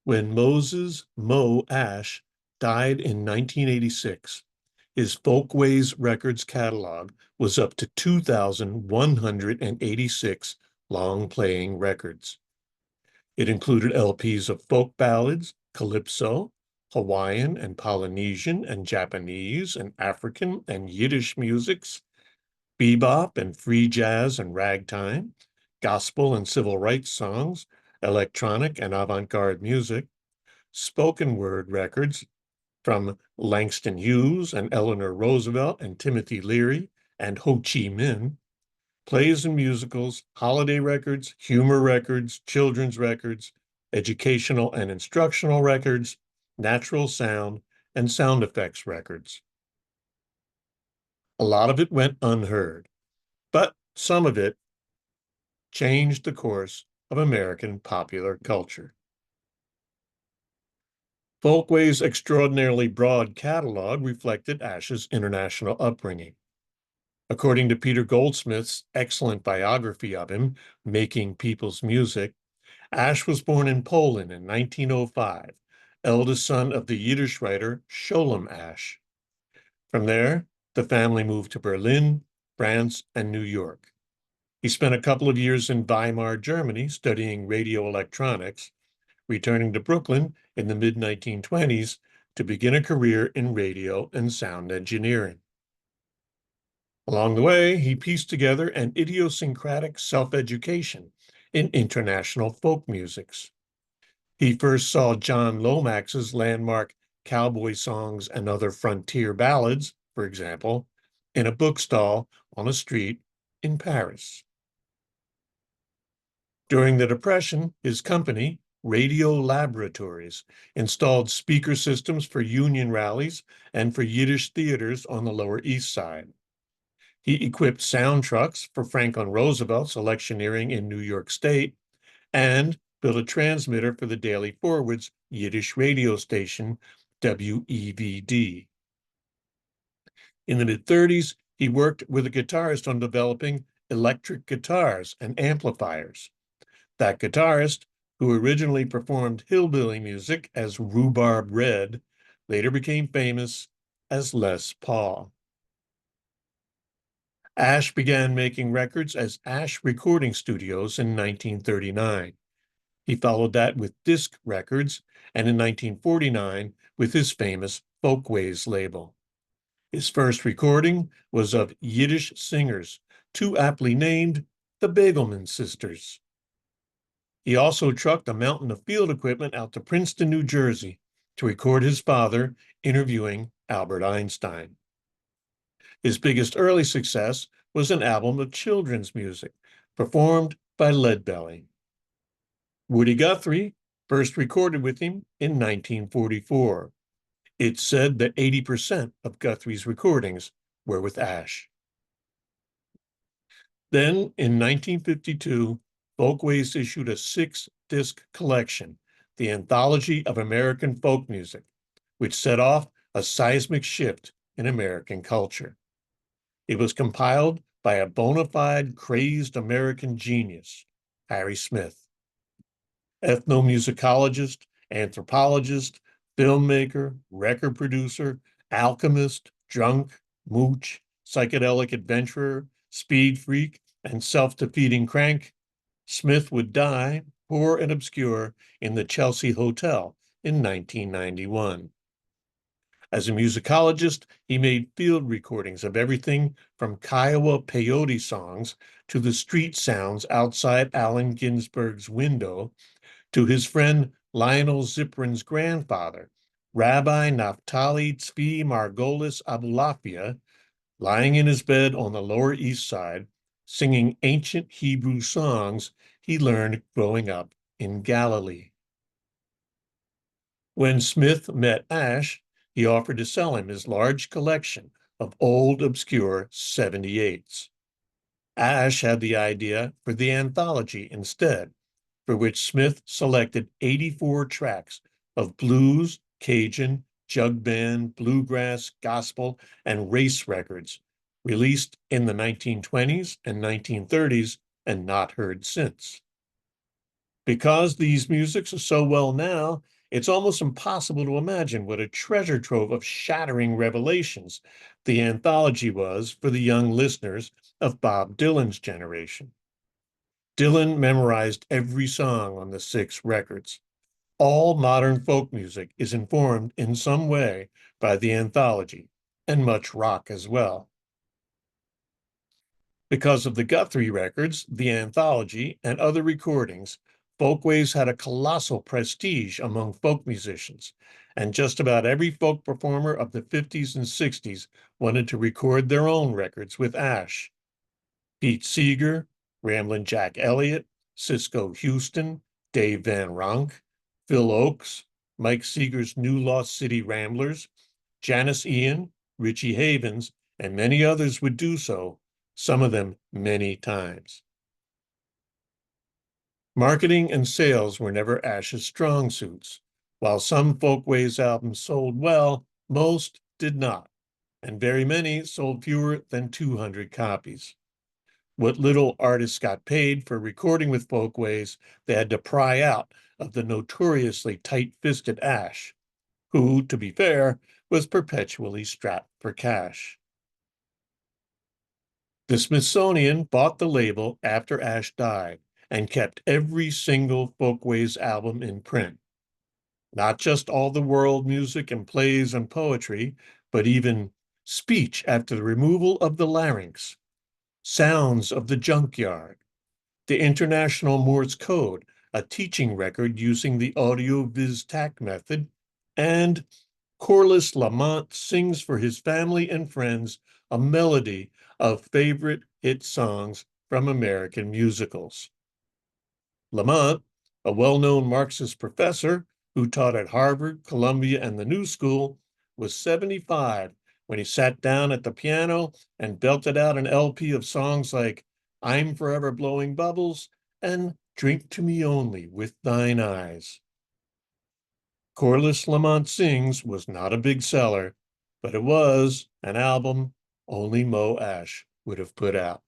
When Moses Moe Asch died in 1986, his Folkways Records catalog was up to 2,186 long-playing records. It included LPs of folk ballads, calypso, Hawaiian and Polynesian and Japanese and African and Yiddish musics, bebop and free jazz and ragtime, gospel and civil rights songs, electronic and avant-garde music, spoken word records from Langston Hughes and Eleanor Roosevelt and Timothy Leary and Ho Chi Minh, plays and musicals, holiday records, humor records, children's records, educational and instructional records, natural sound, and sound effects records. A lot of it went unheard, but some of it changed the course of American popular culture. Folkways' extraordinarily broad catalog reflected Asch's international upbringing. According to Peter Goldsmith's excellent biography of him, Making People's Music, Asch was born in Poland in 1905, eldest son of the Yiddish writer Sholem Asch. From there, the family moved to Berlin, France, and New York. He spent a couple of years in Weimar, Germany, studying radio electronics, returning to Brooklyn in the mid-1920s to begin a career in radio and sound engineering. Along the way, he pieced together an idiosyncratic self-education in international folk musics. He first saw John Lomax's landmark Cowboy Songs and Other Frontier Ballads, for example, in a bookstall on a street in Paris. During the Depression, his company, Radio Laboratories, installed speaker systems for union rallies and for Yiddish theaters on the Lower East Side. He equipped sound trucks for Franklin Roosevelt's electioneering in New York State and built a transmitter for the Daily Forward's Yiddish radio station, WEVD. In the mid-30s, he worked with a guitarist on developing electric guitars and amplifiers. That guitarist, who originally performed hillbilly music as Rhubarb Red, later became famous as Les Paul. Asch began making records as Asch Recording Studios in 1939. He followed that with Disc Records, and in 1949 with his famous Folkways label. His first recording was of Yiddish singers, too aptly named the Begelman Sisters. He also trucked a mountain of field equipment out to Princeton, New Jersey, to record his father interviewing Albert Einstein. His biggest early success was an album of children's music, performed by Leadbelly. Woody Guthrie first recorded with him in 1944. It's said that 80% of Guthrie's recordings were with Asch. Then, in 1952, Folkways issued a 6-disc collection, the Anthology of American Folk Music, which set off a seismic shift in American culture. It was compiled by a bona fide, crazed American genius, Harry Smith. Ethnomusicologist, anthropologist, filmmaker, record producer, alchemist, drunk, mooch, psychedelic adventurer, speed freak, and self-defeating crank, Smith would die, poor and obscure, in the Chelsea Hotel in 1991. As a musicologist, he made field recordings of everything from Kiowa peyote songs to the street sounds outside Allen Ginsberg's window, to his friend Lionel Ziprin's grandfather, Rabbi Naphtali Tzvi Margolis Abulafia, lying in his bed on the Lower East Side, singing ancient Hebrew songs he learned growing up in Galilee. When Smith met Asch, he offered to sell him his large collection of old, obscure 78s. Asch had the idea for the anthology instead, for which Smith selected 84 tracks of blues, Cajun, jug band, bluegrass, gospel, and race records, released in the 1920s and 1930s and not heard since. Because these musics are so well now, It's almost impossible to imagine what a treasure trove of shattering revelations the anthology was for the young listeners of Bob Dylan's generation. Dylan memorized every song on the 6 records. All modern folk music is informed in some way by the anthology, and much rock as well. Because of the Guthrie records, the anthology, and other recordings, Folkways had a colossal prestige among folk musicians, and just about every folk performer of the 50s and 60s wanted to record their own records with Asch. Pete Seeger, Ramblin' Jack Elliott, Cisco Houston, Dave Van Ronk, Phil Ochs, Mike Seeger's New Lost City Ramblers, Janice Ian, Richie Havens, and many others would do so, some of them many times. Marketing and sales were never Ash's strong suits. While some Folkways albums sold well, most did not, and very many sold fewer than 200 copies. What little artists got paid for recording with Folkways, they had to pry out of the notoriously tight-fisted Asch, who, to be fair, was perpetually strapped for cash. The Smithsonian bought the label after Asch died and kept every single Folkways album in print. Not just all the world music and plays and poetry, but even speech after the removal of the larynx, sounds of the junkyard, the International Morse Code, a teaching record using the audio-viz tac method, and Corliss Lamont sings for his family and friends a melody of favorite hit songs from American musicals. Lamont, a well-known Marxist professor who taught at Harvard, Columbia, and the New School, was 75 when he sat down at the piano and belted out an LP of songs like I'm Forever Blowing Bubbles and Drink to Me Only with Thine Eyes. Corliss Lamont Sings was not a big seller, but it was an album only Moe Asch would have put out.